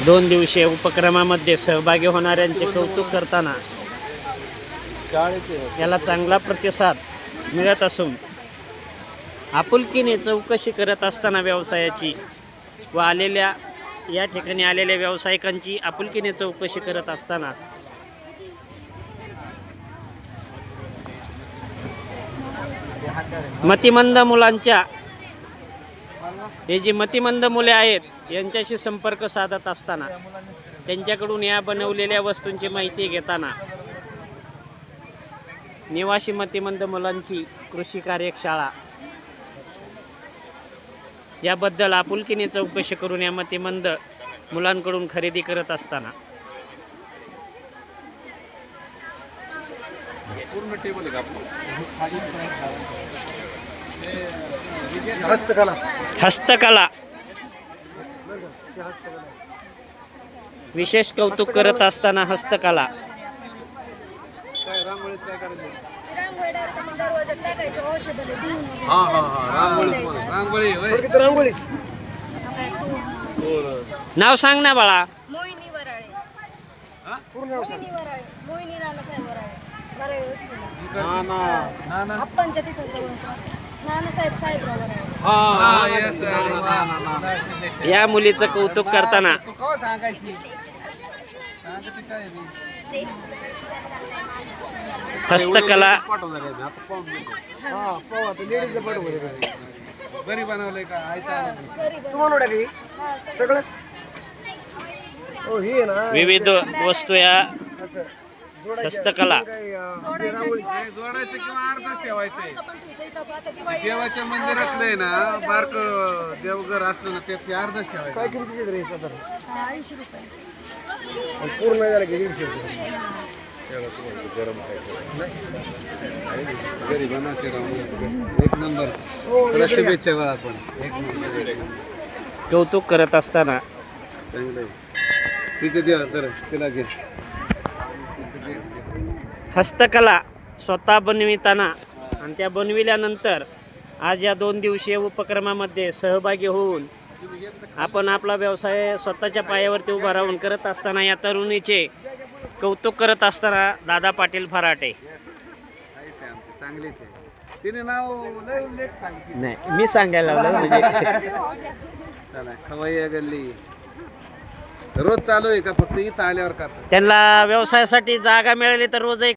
दोन दिवसीय उपक्रमामध्ये सहभागी होणाऱ्यांचे कौतुक करताना याला चांगला प्रतिसाद मिळत असून आपुलकीने चौकशी करत असताना व्यवसायाची व आलेल्या या ठिकाणी आलेल्या व्यावसायिकांची आपुलकीने चौकशी करत असताना मतिमंद मुलांच्या हे जी मतिमंद मुले आहेत यांच्याशी संपर्क साधत असताना त्यांच्याकडून या बनवलेल्या वस्तूंची माहिती घेताना निवासी मतिमंद मुलांची कृषी कार्यशाळा याबद्दल आपुलकीने चौकशी करून या मतिमंद मुलांकडून खरेदी करत असताना हस्तकला विशेष कौतुक करत असताना हस्तकला नाव सांग ना बाळा. मोहिनी वराळे. पूर्ण नाव सांग. मोहिनी नानासाहेब वराळे. अप्पांच्या तिथं नानासाहेब वराळे. या मुलीचं कौतुक करताना हस्तकला विविध वस्तू या हस्तकला जोडायचं किंवा अर्धच ठेवायचंय. देवाच्या मंदिरातलं ना बारक देवघर असलं ना त्याची अर्धच ठेवायचं. काय किमतीचे पूर्ण झालं की 150 रुपये. एक नंबर शुभेच्छा बघा. आपण एक नंबर कौतुक करत असताना चांगलं तिथे द्या तर तिला घे. हस्तकला स्वतः बनविताना आणि त्या बनविल्यानंतर आज या 2 दिवसीय उपक्रमामध्ये सहभागी होऊन आपण आपला व्यवसाय स्वतःच्या पायावरती उभा राहून करत असताना या तरुणीचे कौतुक करत असताना दादा पाटील फराटे. चांगलीच आहे. तिने नाव लय उल्लेख सांगितलं नाही मी सांगायला लावलं म्हणजे चला खवय्या गल्ली रोज चालू आहे का फक्त इथं आल्यावर का? त्यांना व्यवसायासाठी जागा मिळाली तर रोज एक